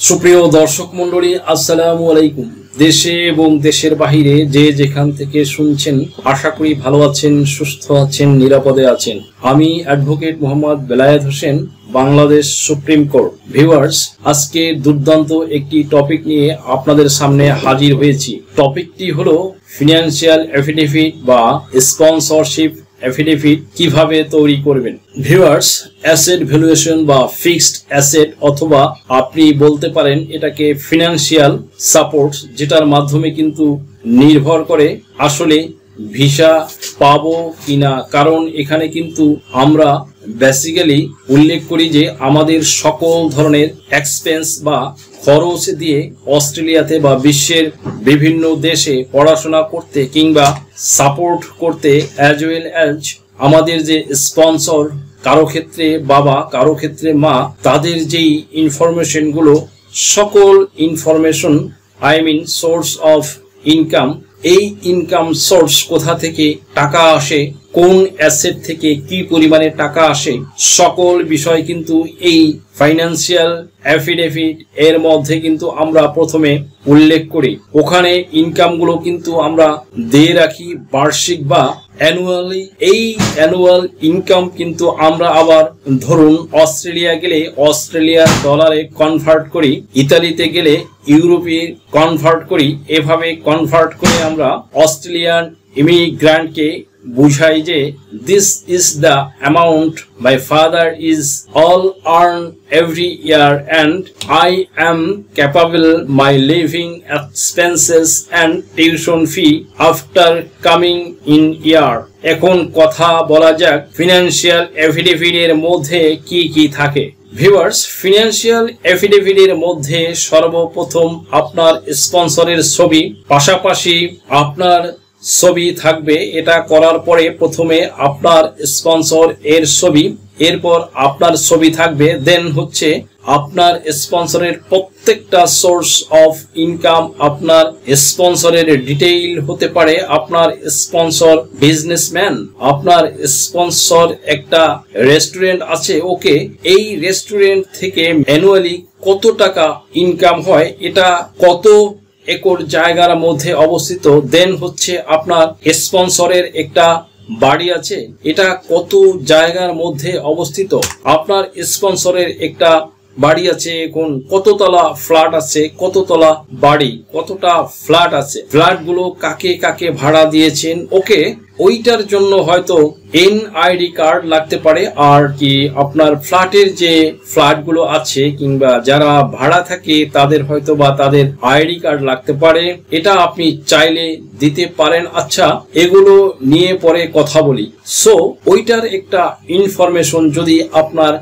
সুপ্রিয় দর্শক মণ্ডলী, আসসালামু আলাইকুম। দেশে এবং দেশের বাহিরে যে যেখান থেকে শুনছেন, আশা করি ভালো আছেন, সুস্থ আছেন, নিরাপদে আছেন। আমি advocate Mohammad Belayet Hossain, Bangladesh supreme court. Viewers, আজকে দুর্দান্ত একটি টপিক নিয়ে আপনাদের সামনে হাজির হয়েছি। টপিকটি হলো ফিনান্সিয়াল এফিডেভিট বা স্পন্সরশিপ এফিডেভিট কিভাবে তৈরি করবেন। ভিউয়ার্স, অ্যাসেট ভ্যালুয়েশন বা ফিক্সড অ্যাসেট, অথবা আপনি বলতে পারেন এটাকে ফিনান্সিয়াল সাপোর্ট, যেটার মাধ্যমে কিন্তু নির্ভর করে আসলে ভিসা পাবো কিনা। কারণ এখানে কিন্তু আমরা বেসিক্যালি উল্লেখ করি যে আমাদের সকল ধরনের এক্সপেন্স বা খরচ দিয়ে অস্ট্রেলিয়াতে বা বিশ্বের বিভিন্ন দেশে পড়াশোনা করতে কিংবা সাপোর্ট করতে, অ্যাজ ওয়েল অ্যাজ আমাদের যে স্পন্সর, কারো ক্ষেত্রে বাবা, কারো ক্ষেত্রে মা, তাদের যেই ইনফরমেশনগুলো, সকল ইনফরমেশন, সোর্স অফ ইনকাম, এই ইনকাম সোর্স কোথা থেকে টাকা আসে, কোন অ্যাসেট থেকে কি পরিমাণে টাকা আসে, সকল বিষয় কিন্তু এই ফাইন্যান্সিয়াল অ্যাফিডেভিট এর মধ্যে কিন্তু আমরা প্রথমে উল্লেখ করি। ওখানে ইনকামগুলো কিন্তু আমরা দিয়ে রাখি বার্ষিক বা অ্যানুয়ালি। এই অ্যানুয়াল ইনকাম কিন্তু আমরা আবার ধরুন অস্ট্রেলিয়া গেলে অস্ট্রেলিয়ার ডলারে কনভার্ট করি, ইতালিতে গেলে ইউরোপে কনভার্ট করি। এভাবে কনভার্ট করে আমরা অস্ট্রেলিয়ান ইমিগ্রান্টকে বুঝাই যে this is the amount my father is all earn every year and I am capable my living expenses and tuition fee after coming in year। এখন কথা বলা যাক ফিনান্সিয়াল এফিডেভিট এর মধ্যে কি কি থাকে। ভিউয়ার্স, ফিনান্সিয়াল এফিডেভিট এর মধ্যে সর্বপ্রথম আপনার স্পন্সরের ছবি, পাশাপাশি আপনার ছবি থাকবে। এটা করার পরে প্রথমে আপনার স্পন্সর এর ছবি, এরপর আপনার ছবি থাকবে, দেন হচ্ছে আপনার স্পন্সরের প্রত্যেকটা সোর্স অফ ইনকাম। আপনার স্পন্সরের ডিটেইল হতে পারে আপনার স্পন্সর বিজনেসম্যান, আপনার স্পন্সর একটা রেস্টুরেন্ট আছে, ওকে, এই রেস্টুরেন্ট থেকে অ্যানুয়ালি কত টাকা ইনকাম হয়, এটা কত একর জায়গার মধ্যে অবস্থিত, দেন হচ্ছে আপনার স্পন্সরের একটা বাড়ি আছে, এটা কত জায়গার মধ্যে অবস্থিত, আপনার স্পন্সরের একটা বাড়ি আছে, এখন কততলা ফ্ল্যাট আছে, কততলা বাড়ি, কতটা ফ্ল্যাট আছে, ফ্ল্যাট গুলো কাকে কাকে ভাড়া দিয়েছেন, ওকে, ওইটার জন্য হয়তো এনআইডি কার্ড লাগতে পারে। আর কি আপনার ফ্ল্যাটের যে ফ্ল্যাট গুলো আছে কিংবা যারা ভাড়া থাকে তাদের হয়তো বা তাদের আইডি কার্ড লাগতে পারে, এটা আপনি চাইলে দিতে পারেন। আচ্ছা, এগুলো নিয়ে পরে কথা বলি। সো ওইটার একটা ইনফরমেশন, যদি আপনার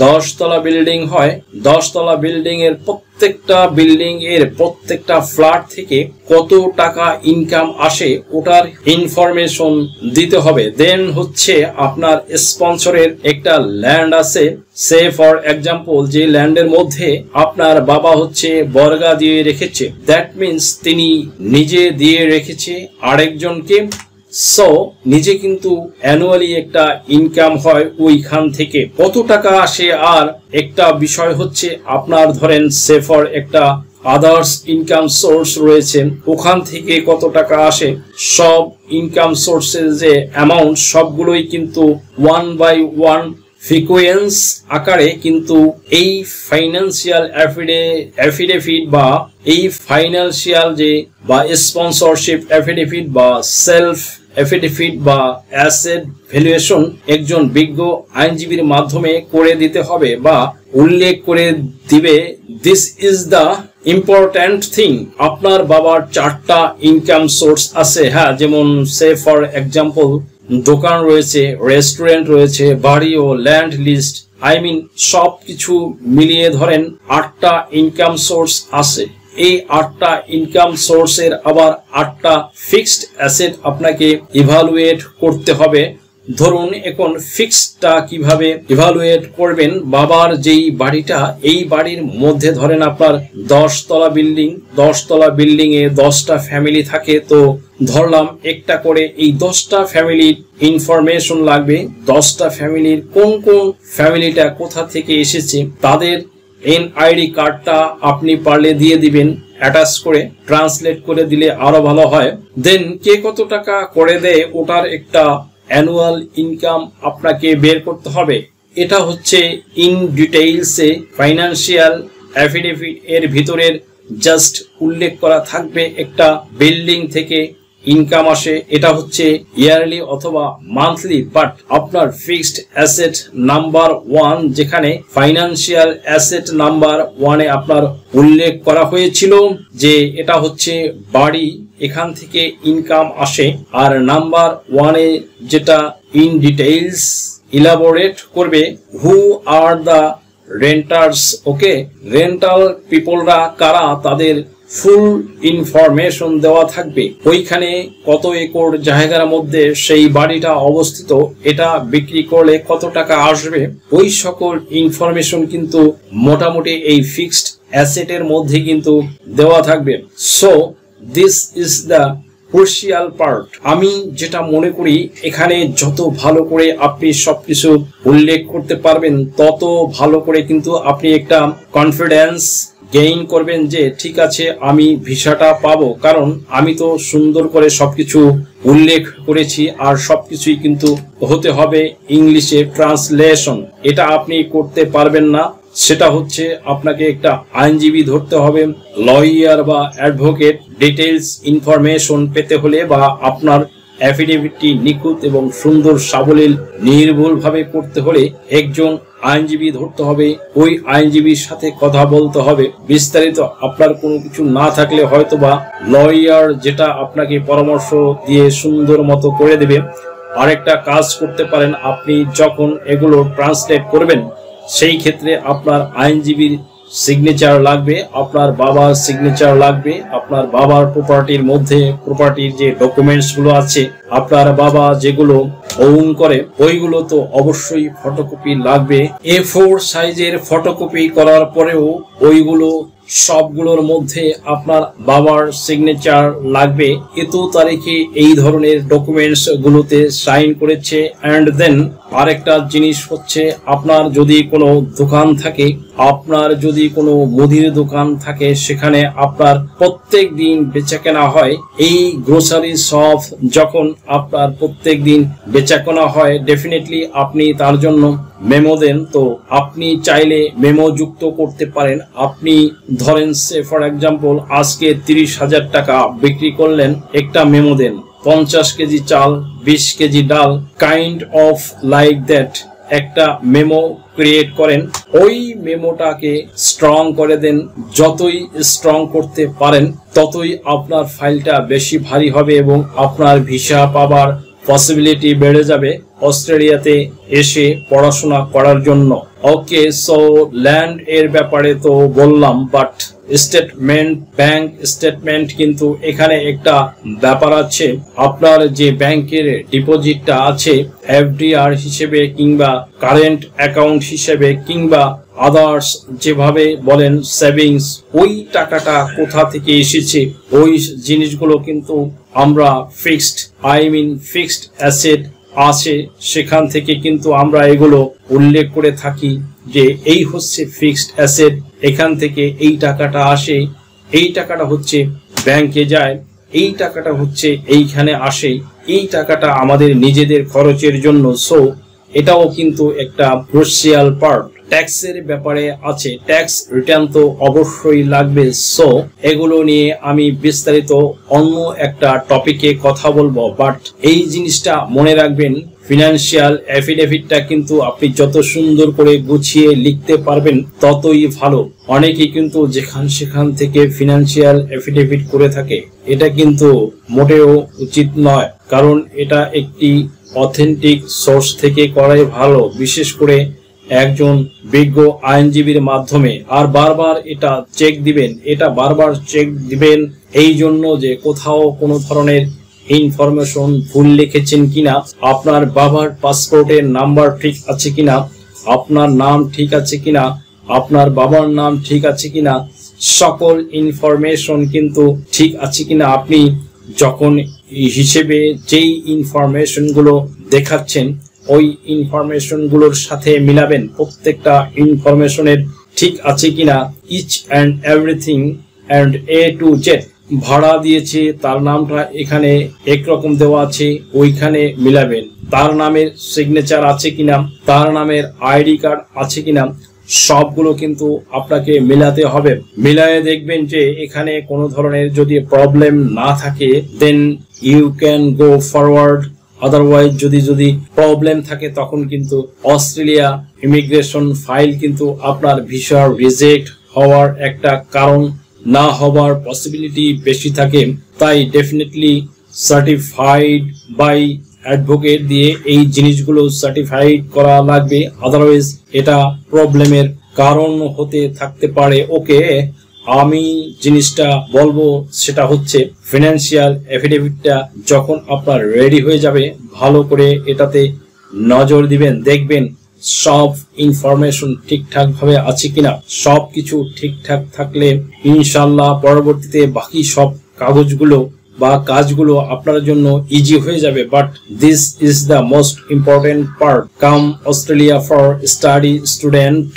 10 তলা বিল্ডিং হয়, 10 তলা বিল্ডিং এর প্রত্যেকটা বিল্ডিং এর প্রত্যেকটা ফ্ল্যাট থেকে কত টাকা ইনকাম আসে, ওটার ইনফরমেশন দিতে হবে। দেন হচ্ছে আপনার স্পন্সরের একটা ল্যান্ড আছে, সে ফর এক্সাম্পল যে ল্যান্ডের মধ্যে আপনার বাবা হচ্ছে বর্গা দিয়ে রেখেছে, দ্যাট মিনস তিনি নিজে দিয়ে রেখেছে আরেকজনকে। সো নিজে কিন্তু অ্যানুয়ালি একটা ইনকাম হয় ওইখান থেকে, কত টাকা আসে। আর একটা বিষয় হচ্ছে আপনার ধরেন সেফর একটা আদার্স ইনকাম সোর্স রয়েছে, ওখান থেকে কত টাকা আসে। সব ইনকাম সোর্সের যে অ্যামাউন্ট সবগুলোই কিন্তু 1/1 ফ্রিকোয়েন্স আকারে কিন্তু এই ফাইন্যান্সিয়াল অ্যাফিডেভিট বা এই ফাইন্যান্সিয়াল যে বা স্পন্সরশিপ অ্যাফিডেভিট বা সেলফ এফিডেভিট বা অ্যাসেট ভ্যালুয়েশন একজন বিজ্ঞ আইনজীবীর মাধ্যমে করে দিতে হবে বা উল্লেখ করে দিবে। This is the important thing. আপনার বাবার 4টা ইনকাম সোর্স আছে, হ্যাঁ, যেমন সে ফর এক্সাম্পল দোকান রয়েছে, রেস্টুরেন্ট রয়েছে, বাড়ি ও ল্যান্ড লিস্ট, সব কিছু মিলিয়ে ধরেন 8টা ইনকাম সোর্স আছে। এই 8টা ইনকাম সোর্সের আবার 8টা ফিক্সড অ্যাসেট আপনাকে ইভালুয়েট করতে হবে। ধরুন এখন ফিক্সডটা কিভাবে ইভালুয়েট করবেন, বাবার যেই বাড়িটা, এই বাড়ির মধ্যে ধরেন আপনার 10 তলা বিল্ডিং, 10 তলা বিল্ডিং এ 10টা ফ্যামিলি থাকে, তো ধরলাম একটা করে এই 10টা ফ্যামিলির ইনফরমেশন লাগবে। 10টা ফ্যামিলির কোন কোন ফ্যামিলিটা কোথা থেকে এসেছে, তাদের এনআইডি কার্ডটা আপনি পারলে দিয়ে দিবেন, অ্যাটাচ করে ট্রান্সলেট করে দিলে আরো ভালো হয়। দেন কে কত টাকা করে দেয় ওটার একটা অ্যানুয়াল ইনকাম আপনাকে বের করতে হবে। এটা হচ্ছে ইন ডিটেইলসে ফাইন্যান্সিয়াল অ্যাফিডেভিট এর ভিতরের জাস্ট উল্লেখ করা থাকবে একটা বিল্ডিং থেকে ইনকাম আসে, এটা হচ্ছে ইয়ারলি অথবা মান্থলি, বাট আপনার ফিক্সড অ্যাসেট নাম্বার 1 যেখানে ফাইন্যান্সিয়াল অ্যাসেট নাম্বার 1 এ আপনার উল্লেখ করা হয়েছিল যে এটা হচ্ছে বাড়ি, এখান থেকে ইনকাম আসে। আর নাম্বার 1 এ যেটা ইন ডিটেইলস ইলাবোরেট করবে who are the renters, okay, rental পিপলরা কারা তাদের ফুল ইনফরমেশন দেওয়া থাকবে। ওইখানে কত একর জায়গার মধ্যে সেই বাড়িটা অবস্থিত, এটা বিক্রি করলে কত টাকা আসবে, ওই সকল ইনফরমেশন কিন্তু মোটামুটি এই ফিক্সড অ্যাসেটের মধ্যে কিন্তু দেওয়া থাকবে। So this is the crucial part. আমি যেটা মনে করি এখানে যত ভালো করে আপনি সবকিছু উল্লেখ করতে পারবেন তত ভালো করে কিন্তু আপনি একটা কনফিডেন্স গেইন করবেন যে ঠিক আছে আমি ভিসাটা পাবো, কারণ আমি তো সুন্দর করে সবকিছু উল্লেখ করেছি। আর সবকিছুই কিন্তু হতে হবে ইংলিশে ট্রান্সলেশন, এটা আপনি করতে পারবেন না। সেটা হচ্ছে আপনাকে একটা আইনজীবী ধরতে হবে, লয়ার বা অ্যাডভোকেট। ডিটেইলস ইনফরমেশন পেতে হলে বা আপনার অ্যাফিডেভিটটি নিখুঁত এবং সুন্দর সাবলীল নির্ভুলভাবে করতে হলে একজন আইনজীবী ধরতে হবে, ওই আইনজীবীর সাথে কথা বলতে হবে। বিস্তারিত আপনার কোনো কিছু না থাকলে হয়তোবা লয়ার যেটা আপনাকে পরামর্শ দিয়ে সুন্দর মতো করে দেবে। আরেকটা কাজ করতে পারেন, আপনি যখন এগুলো ট্রান্সলেট করবেন সেই ক্ষেত্রে আপনার আইনজীবীর সিগনেচার লাগবে, আপনার বাবার সিগনেচার লাগবে, আপনার বাবার প্রপার্টির মধ্যে প্রপার্টির যে ডকুমেন্টস গুলো আছে আপনার বাবা যেগুলো ওন করে ওইগুলো তো অবশ্যই ফটোকপি লাগবে। A4 সাইজের ফটোকপি করার পরেও ওইগুলো সবগুলোর মধ্যে আপনার বাবার সিগনেচার লাগবে, এত তারিখে এই ধরনের ডকুমেন্টস গুলোতে সাইন করেছে। এন্ড দেন আরেকটা জিনিস হচ্ছে আপনার যদি কোনো দোকান থাকে, আপনার যদি কোনো মুদির দোকান থাকে, সেখানে আপনার প্রত্যেক দিন বেচাকেনা হয়। এই গ্রোসারি শপ যখন আপনার প্রত্যেক দিন বেচাকেনা হয় ডেফিনেটলি আপনি তার জন্য মেমো দেন। তো আপনি চাইলে মেমো যুক্ত করতে পারেন। আপনি ধরেন সে ফর এক্সাম্পল আজকে 30,000 টাকা বিক্রি করলেন, একটা মেমো দেন, 50 কেজি চাল, 20 কেজি ডাল, কাইন্ড অফ লাইক দ্যাট একটা মেমো ক্রিয়েট করেন। ওই মেমোটাকে স্ট্রং করে দেন, যতই স্ট্রং করতে পারেন ততই আপনার ফাইলটা বেশি ভারী হবে এবং আপনার ভিসা পাবার পসিবিলিটি বেড়ে যাবে অস্ট্রেলিয়াতে এসে পড়াশোনা করার জন্য। ওকে, সো ল্যান্ড এর ব্যাপারে তো বললাম, বাট স্টেটমেন্ট, ব্যাংক স্টেটমেন্ট কিন্তু এখানে একটা ব্যাপার আছে। আপনার যে ব্যাংকের ডিপোজিটটা আছে এফডিআর হিসেবে কিংবা কারেন্ট অ্যাকাউন্ট হিসেবে কিংবা আদার্স যেভাবে বলেন সেভিংস, ওই টাকাটা কোথা থেকে এসেছে ওই জিনিসগুলো কিন্তু আমরা ফিক্সড অ্যাসেট আছে সেখান থেকে কিন্তু আমরা এগুলো উল্লেখ করে থাকি যে এই হচ্ছে ফিক্সড অ্যাসেট, এখান থেকে এই টাকাটা আসে, এই টাকাটা হচ্ছে ব্যাংকে যায়, এই টাকাটা হচ্ছে এইখানে আসে, এই টাকাটা আমাদের নিজেদের খরচের জন্য। সো এটাও কিন্তু একটা ক্রুশিয়াল পার্ট। ট্যাক্সের ব্যাপারে আছে, ট্যাক্স রিটার্ন তো অবশ্যই লাগবে। সো এগুলো নিয়ে আমি বিস্তারিত অন্য একটা টপিকে কথা বলবো, বাট এই জিনিসটা মনে রাখবেন, ফিনান্সিয়াল অ্যাফিডেভিটটা কিন্তু আপনি যত সুন্দর করে গুছিয়ে লিখতে পারবেন ততই ভালো। অনেকেই কিন্তু সেখান থেকে ফিনান্সিয়াল অ্যাফিডেভিট করে থাকে, এটা কিন্তু মোটেও উচিত নয়, কারণ এটা একটি অথেন্টিক সোর্স থেকে করাই ভালো, বিশেষ করে একজন বিজ্ঞ আইনজীবীর মাধ্যমে। আর বারবার এটা চেক দিবেন এই জন্য যে কোথাও কোনো ধরনের ইনফরমেশন ভুল লিখেছেন কিনা, আপনার বাবার পাসপোর্টের নাম্বার ঠিক আছে কিনা, আপনার নাম ঠিক আছে কিনা, আপনার বাবার নাম ঠিক আছে কিনা, সকল ইনফরমেশন কিন্তু ঠিক আছে কিনা আপনি যখন হিসেবে যেই ইনফরমেশন গুলো দেখাচ্ছেন ওই ইনফরমেশন গুলোর সাথে মিলাবেন। প্রত্যেকটা ইনফরমেশনের ঠিক আছে কিনা, each and everything and A to Z. ভাড়া দিয়েছে, তার নামটা এখানে একরকম দেওয়া আছে, ওইখানে মিলাবেন। তার নামের সিগনেচার আছে কিনা, তার নামের আইডি কার্ড আছে কিনা, সবগুলো কিন্তু আপনাকে মিলাতে হবে। মিলায়ে দেখবেন যে এখানে কোনো ধরনের যদি প্রবলেম না থাকে, then you can go forward. Otherwise যদি প্রবলেম থাকে তখন কিন্তু অস্ট্রেলিয়া ইমিগ্রেশন ফাইল কিন্তু আপনার ভিসা রিজেক্ট হওয়ার একটা কারণ না হবার পসিবিলিটি বেশি থাকে। তাই ডেফিনেটলি সার্টিফাইড বাই অ্যাডভোকেট দিয়ে এই জিনিসগুলো সার্টিফাইড করা লাগবে, আদারওয়াইজ এটা প্রবলেমের কারণ হতে থাকতে পারে। ওকে, আমি জিনিসটা বলবো সেটা হচ্ছে ফিনান্সিয়াল এফিডেভিটটা যখন আপনার রেডি হয়ে যাবে, ভালো করে এটাতে নজর দিবেন, দেখবেন সব ইনফরমেশন ঠিকঠাক ভাবে আছে কিনা। সব কিছু ঠিকঠাক থাকলে ইনশাল্লাহ পরবর্তীতে বাকি সব কাগজগুলো বা কাজগুলো আপনার জন্য ইজি হয়ে যাবে। But this is the most important part. Come Australia for study student.